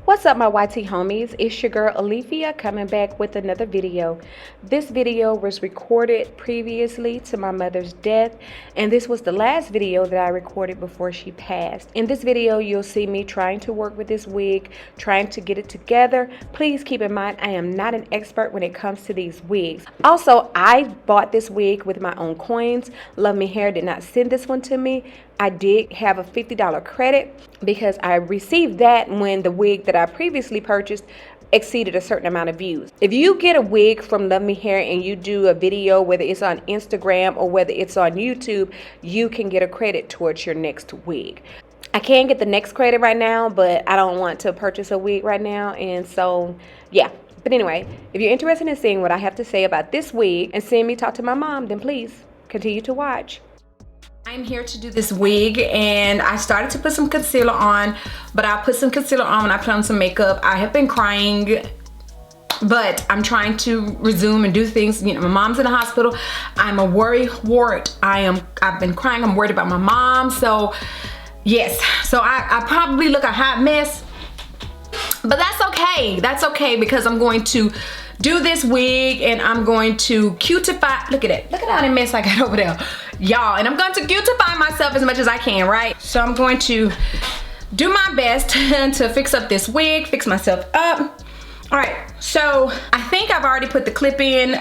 What's up, my YT homies? It's your girl Alethea coming back with another video. This video was recorded previously to my mother's death, and this was the last video that I recorded before she passed. In this video, you'll see me trying to work with this wig, trying to get it together. Please keep in mind, I am not an expert when it comes to these wigs. Also, I bought this wig with my own coins. Love Me Hair did not send this one to me. I did have a $50 credit because I received that when the wig that I previously purchased exceeded a certain amount of views. If you get a wig from Love Me Hair and you do a video, whether it's on Instagram or whether it's on YouTube, you can get a credit towards your next wig. I can get the next credit right now, but I don't want to purchase a wig right now, and so yeah. But anyway, if you're interested in seeing what I have to say about this wig and seeing me talk to my mom, then please continue to watch. I'm here to do this wig, and I started to put some concealer on, but I put some concealer on when I put on some makeup. I have been crying, but I'm trying to resume and do things. You know, my mom's in the hospital. I'm a worry wart. I've been crying. I'm worried about my mom. So yes, so I probably look a hot mess, but that's okay. That's okay, because I'm going to do this wig and I'm going to cutify. Look at it. Look at all the mess I got over there, y'all. And I'm going to cutify myself as much as I can, right? So I'm going to do my best to fix up this wig, fix myself up. All right, so I think I've already put the clip in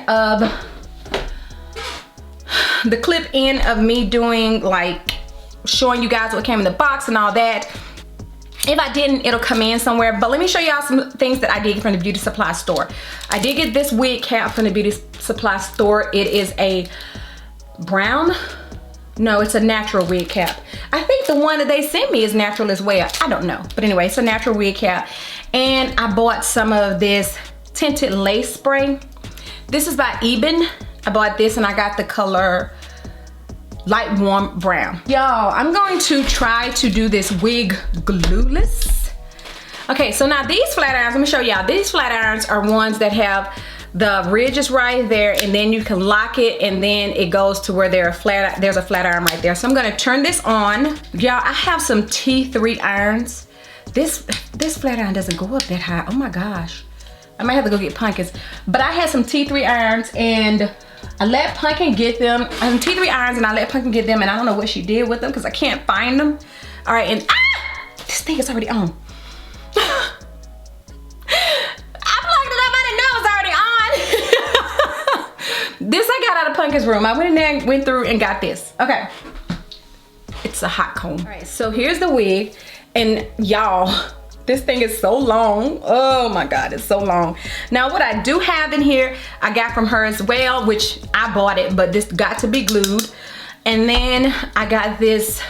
of me doing, like, showing you guys what came in the box and all that. If I didn't, it'll come in somewhere. But let me show y'all some things that I did from the beauty supply store. I did get this wig cap from the beauty supply store. It is a brown. No, it's a natural wig cap. I think the one that they sent me is natural as well. I don't know. But anyway, it's a natural wig cap. And I bought some of this tinted lace spray. This is by Eben. I bought this and I got the color light warm brown. Y'all, I'm going to try to do this wig glueless. Okay, so now these flat irons, let me show y'all. These flat irons are ones that have the ridges right there, and then you can lock it, and then it goes to where there's a flat iron right there. So I'm gonna turn this on. Y'all, I have some T3 irons. This flat iron doesn't go up that high. Oh my gosh. I might have to go get Pumpkins. But I had some T3 irons, and I let Pumpkin get them. T3 irons, and I let Pumpkin get them, and I don't know what she did with them because I can't find them. All right, and this thing is already on. I plugged it up, I didn't know it was already on. This I got out of Pumpkin's room. I went in there and went through and got this. Okay, it's a hot comb. All right, so here's the wig, and y'all, this thing is so long. Oh my God, it's so long. Now what I do have in here, I got from her as well, which I bought it, but this got to be glued. And then I got this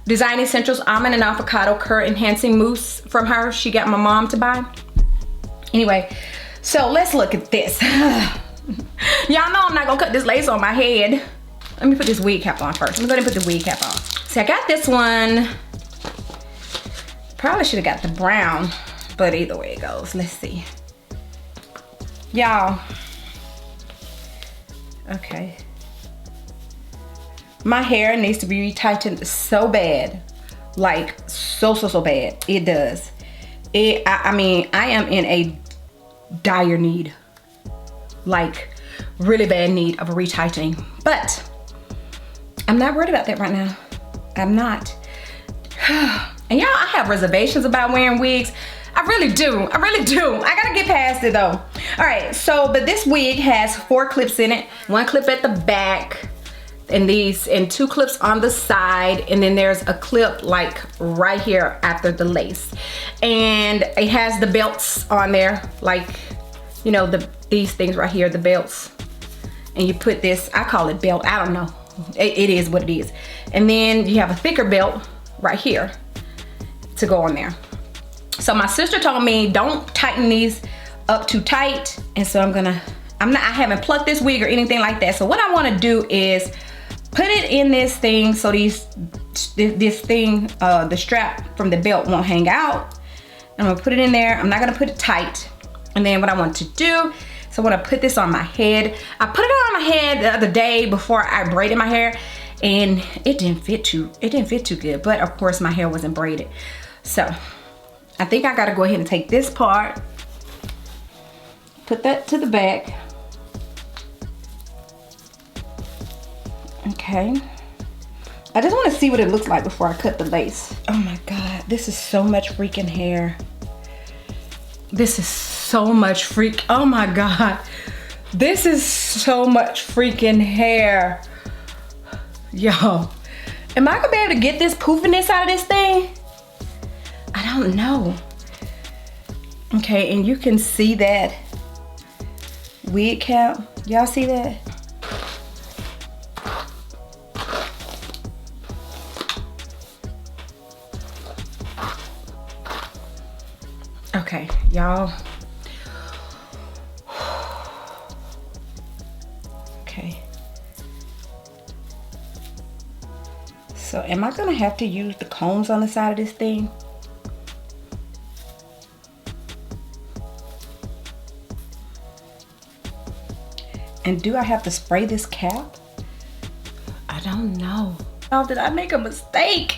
Design Essentials Almond and Avocado Curl Enhancing Mousse from her. She got my mom to buy. Anyway, so let's look at this. Y'all know I'm not gonna cut this lace on my head. Let me put this wig cap on first. I'm gonna put the wig cap on. See, I got this one. Probably should have got the brown, but either way it goes. Let's see. Y'all. Okay. My hair needs to be retightened so bad. Like, so bad. It does. I mean, I am in a dire need. Like, really bad need of a retightening. But I'm not worried about that right now. I'm not. And y'all, I have reservations about wearing wigs. I really do. I really do. I gotta get past it though. All right, so, but this wig has 4 clips in it. 1 clip at the back, and 2 clips on the side, and then there's a clip like right here after the lace. And it has the belts on there, like, you know, these things right here, the belts. And you put this, I call it belt, I don't know. It is what it is. And then you have a thicker belt right here to go on there. So my sister told me don't tighten these up too tight, and so I haven't plucked this wig or anything like that. So what I want to do is put it in this thing so this thing, the strap from the belt won't hang out. I'm gonna put it in there. I'm not gonna put it tight. And then what I want to do, so I want to put this on my head. I put it on my head the other day before I braided my hair, and it didn't fit too good. But of course my hair wasn't braided. So I think I gotta go ahead and take this part, put that to the back. Okay. I just want to see what it looks like before I cut the lace. Oh my God, this is so much freaking hair. This is so much oh my God. This is so much freaking hair. Yo, am I gonna be able to get this poofiness out of this thing? I don't know. Okay, and you can see that wig cap. Y'all see that? Okay, y'all. Okay. So am I gonna have to use the combs on the side of this thing? And do I have to spray this cap? I don't know. Oh, did I make a mistake?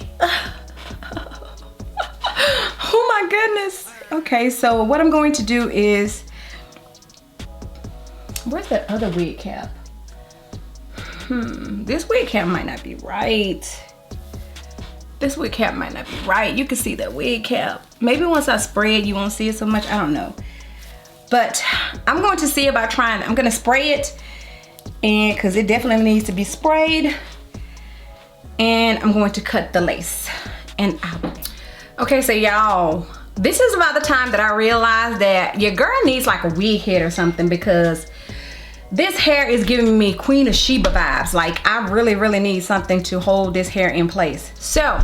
Oh my goodness. Okay, so what I'm going to do is, where's that other wig cap? This wig cap might not be right. This wig cap might not be right. You can see that wig cap. Maybe once I spray it, you won't see it so much. I don't know. But I'm going to see about trying. I'm going to spray it, and because it definitely needs to be sprayed. And I'm going to cut the lace and out. Okay, so y'all, this is about the time that I realized that your girl needs like a wig head or something, because this hair is giving me Queen of Sheba vibes. Like, I really, really need something to hold this hair in place. So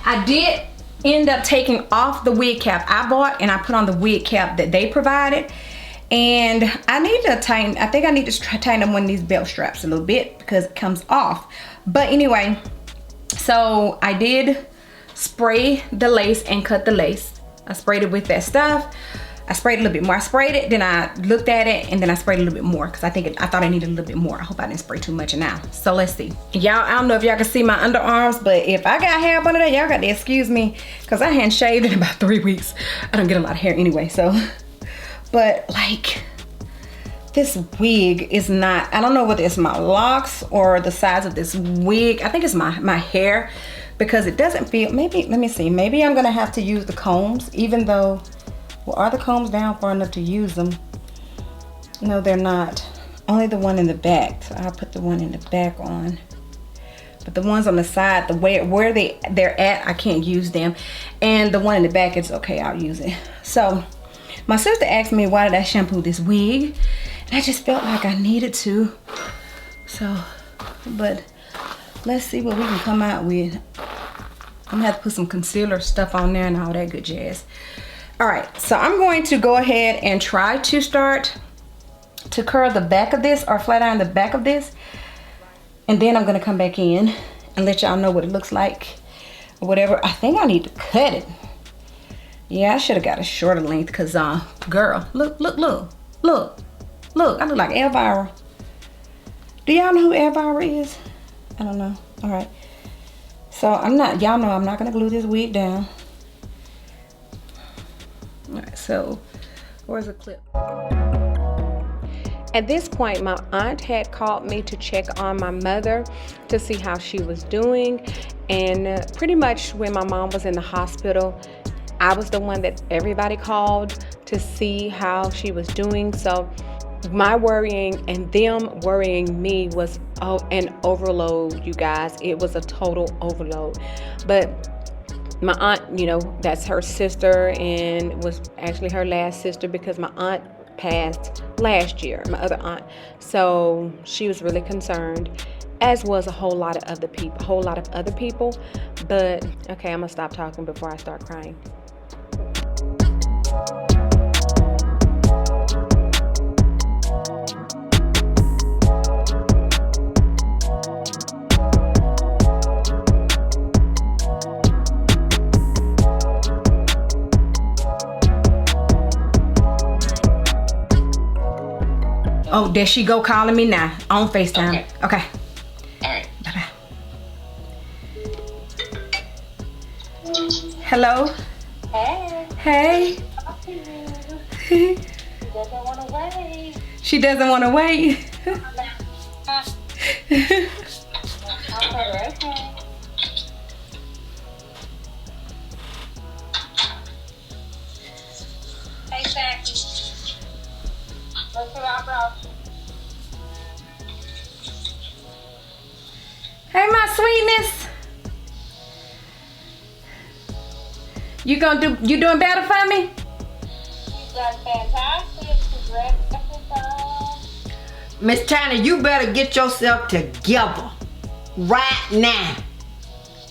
I did end up taking off the wig cap I bought, and I put on the wig cap that they provided. And I need to tighten, I think I need to tighten up one of these belt straps a little bit because it comes off. But anyway, so I did spray the lace and cut the lace. I sprayed it with that stuff. I sprayed a little bit more. I sprayed it, then I looked at it, and then I sprayed a little bit more because I thought I needed a little bit more. I hope I didn't spray too much now. So let's see. Y'all, I don't know if y'all can see my underarms, but if I got hair up under there, y'all got to excuse me because I hadn't shaved in about 3 weeks. I don't get a lot of hair anyway, so. But like, this wig is not, I don't know whether it's my locks or the size of this wig. I think it's my hair, because it doesn't feel, maybe, let me see. Maybe I'm gonna have to use the combs, even though, well, are the combs down far enough to use them? No, they're not. Only the one in the back. So I'll put the one in the back on. But the ones on the side, the way where they're at, I can't use them. And the one in the back, it's okay, I'll use it. So my sister asked me, why did I shampoo this wig? And I just felt like I needed to. So, but let's see what we can come out with. I'm gonna have to put some concealer stuff on there and all that good jazz. All right, so I'm going to go ahead and try to start to curl the back of this, or flat iron the back of this. And then I'm gonna come back in and let y'all know what it looks like or whatever. I think I need to cut it. Yeah, I should have got a shorter length because, girl, look. I look like Elvira. Do y'all know who Elvira is? I don't know. All right. So y'all know I'm not gonna glue this wig down. All right, so where's the clip? At this point, my aunt had called me to check on my mother to see how she was doing. And pretty much when my mom was in the hospital, I was the one that everybody called to see how she was doing. So my worrying and them worrying me was an overload, you guys. It was a total overload. But my aunt, you know, that's her sister, and was actually her last sister because my aunt passed last year, my other aunt. So she was really concerned, as was a whole lot of other people. But okay, I'm gonna stop talking before I start crying. Oh, there she go calling me now on FaceTime. Okay. All right. Bye-bye. Hello? Hey. Hey. She doesn't want to wait. She doesn't want to wait. Okay. Hey, Sassy. Look who I brought you. Hey, my sweetness. You doing better for me? She's done fantastic. She's ready to go. Miss China, you better get yourself together right now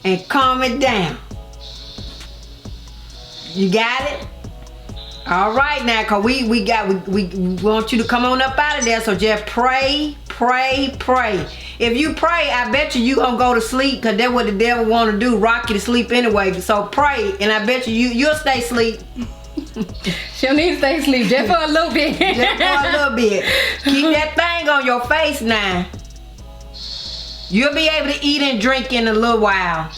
and calm it down. You got it? All right now, cause we want you to come on up out of there. So just pray, pray, pray. If you pray, I bet you gonna go to sleep, cause that's what the devil want to do, rock you to sleep anyway. So pray, and I bet you'll stay asleep. She'll need to stay asleep just for a little bit. Just for a little bit. Keep that thing on your face now. You'll be able to eat and drink in a little while.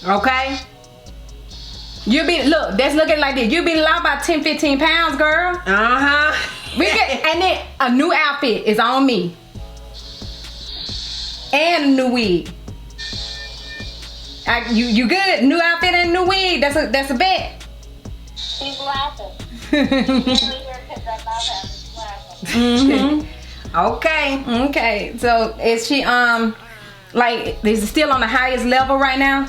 Okay? Let's look at it like this. You'll be lost about 10-15 pounds, girl. Uh-huh. And then a new outfit is on me. And a new wig. You good? New outfit and new wig. That's a bet. She's laughing. She's here because that mouth has laughing. Okay. So is she is it still on the highest level right now?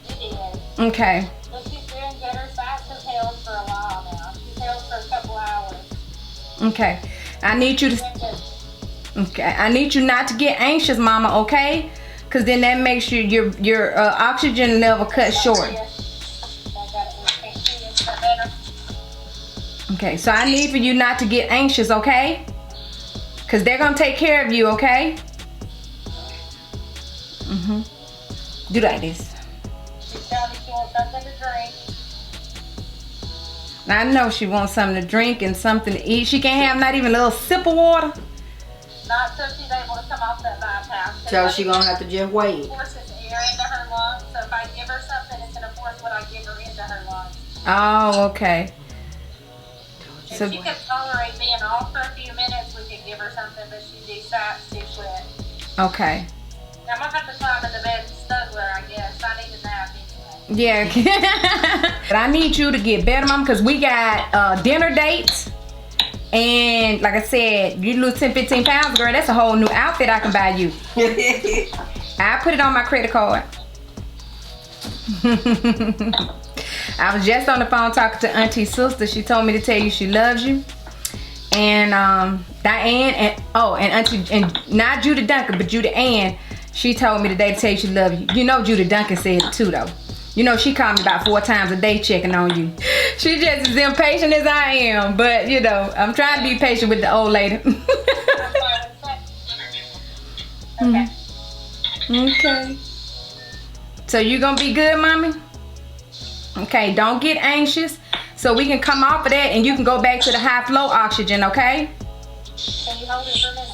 It is. Okay. But she's doing good. Her sides have held for a while now. She's held for a couple hours. Okay. I need you not to get anxious, mama, okay? Cause then that makes your oxygen level cut short. Okay, so I need for you not to get anxious, okay? Cause they're gonna take care of you, okay? Do like this. She's telling me she wants something to drink. I know she wants something to drink and something to eat. She can't have not even a little sip of water. Not till she's able to come off that bypass. So she gonna have to just wait. It forces air into her lungs, so if I give her something, it's gonna force what I give her into her lungs. Oh, okay. If So she could tolerate being off for a few minutes, we could give her something, but she decides to quit. okay. I'm gonna have to climb in the bed and snuggle her, I guess. I need a nap anyway. Yeah. But I need you to get better, mom, because we got dinner dates. And like I said, you lose 10-15 pounds, girl, that's a whole new outfit I can buy you. I put it on my credit card. I was just on the phone talking to Auntie's sister. She told me to tell you she loves you. And Diane and Auntie, and not Judah Duncan, but Judah Ann, she told me today to tell you she loves you. You know Judah Duncan said it too, though. You know she called me about 4 times a day checking on you. She's just as impatient as I am, but you know, I'm trying to be patient with the old lady. Okay. Okay. So you gonna be good, mommy? Okay, don't get anxious. So we can come off of that and you can go back to the high flow oxygen, okay? Can you hold it for a minute?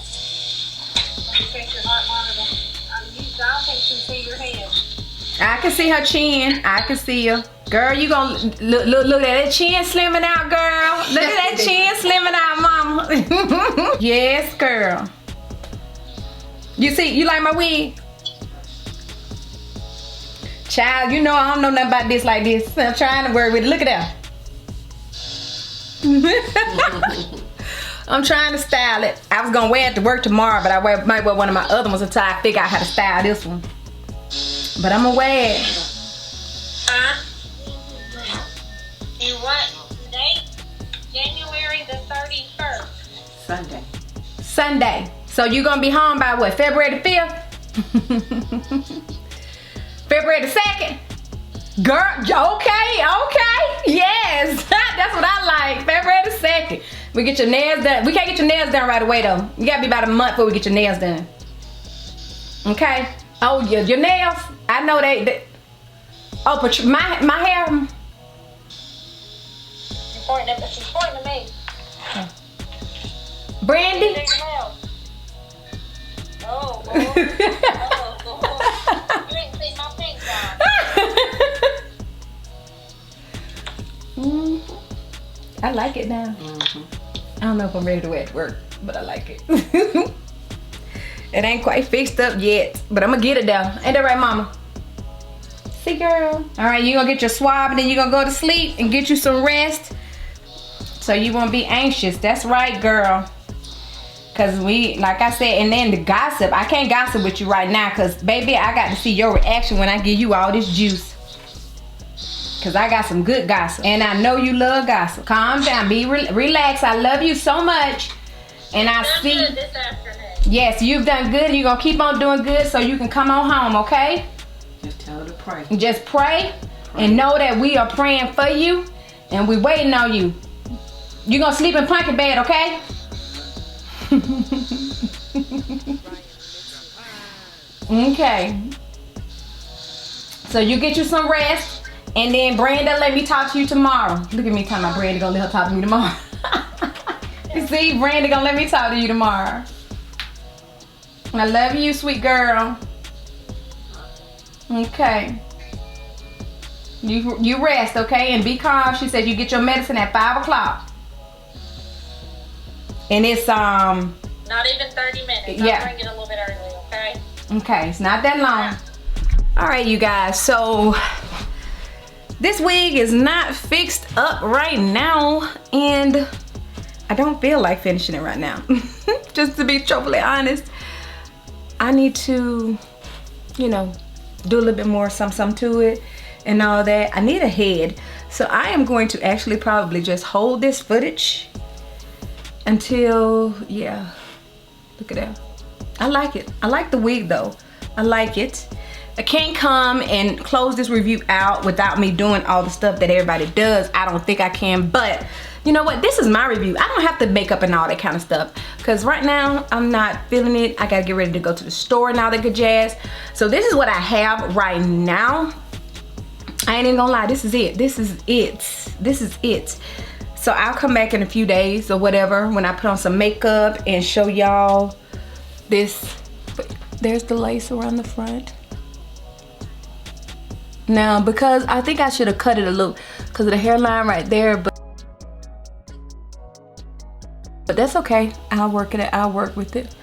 Let me check your heart monitor. I don't think she can see your head. I can see her chin. I can see her. Girl, you gonna look at that chin slimming out, girl. Look at that chin slimming out, mama. Yes, girl. You like my wig? Child, you know I don't know nothing about this like this. I'm trying to work with it. Look at that. I'm trying to style it. I was gonna wear it to work tomorrow, but I might wear one of my other ones until I figure out how to style this one. But I'm gonna wear it. Huh? You what date? January the 31st. Sunday. So you gonna be home by what? February the 5th? February the 2nd? Girl, okay. Yes, that's what I like. February the 2nd. We get your nails done. We can't get your nails done right away though. You gotta be about a month before we get your nails done. Okay. Oh yeah, your nails. I know they oh, but my hair. She's pointing to me. Brandy. Oh, Lord. Oh, Lord. You ain't seen my pink eye. I like it now. I don't know if I'm ready to wear it to work, but I like it. It ain't quite fixed up yet, but I'm gonna get it down. Ain't that right, mama? See, girl? All right, you gonna get your swab and then you gonna go to sleep and get you some rest so you won't be anxious. That's right, girl. Cause we, like I said, and then the gossip. I can't gossip with you right now, cause baby, I got to see your reaction when I give you all this juice. Cause I got some good gossip, and I know you love gossip. Calm down, be relaxed. I love you so much, and I see. Good this afternoon. Yes, you've done good, and you're gonna keep on doing good, so you can come on home, okay? Just tell her to pray. Just pray, and know that we are praying for you, and we waiting on you. You gonna sleep in PLUCKED bed, okay? Okay. So you get you some rest, and then Brenda, let me talk to you tomorrow. Look at me talking about Brenda gonna let her talk to me tomorrow. You see, Brenda gonna let me talk to you tomorrow. I love you, sweet girl. Okay. You rest, okay, and be calm. She said you get your medicine at 5 o'clock. And it's Not even 30 minutes. Yeah. I'll bring it a little bit early, okay? okay, it's not that long. All right, you guys, so this wig is not fixed up right now, and I don't feel like finishing it right now. Just to be totally honest, I need to, you know, do a little bit more some to it and all that. I need a head, so I am going to actually probably just hold this footage until, yeah, look at that. I like it. I like the wig though. I like it. I can't come and close this review out without me doing all the stuff that everybody does. I don't think I can, but you know what? This is my review. I don't have to make up and all that kind of stuff, because right now I'm not feeling it. I gotta get ready to go to the store and all that good jazz. So this is what I have right now. I ain't even gonna lie, this is it. This is it. This is it. So I'll come back in a few days or whatever when I put on some makeup and show y'all this. There's the lace around the front. Now, because I think I should have cut it a little because of the hairline right there, but that's okay. I'll work it. I'll work with it.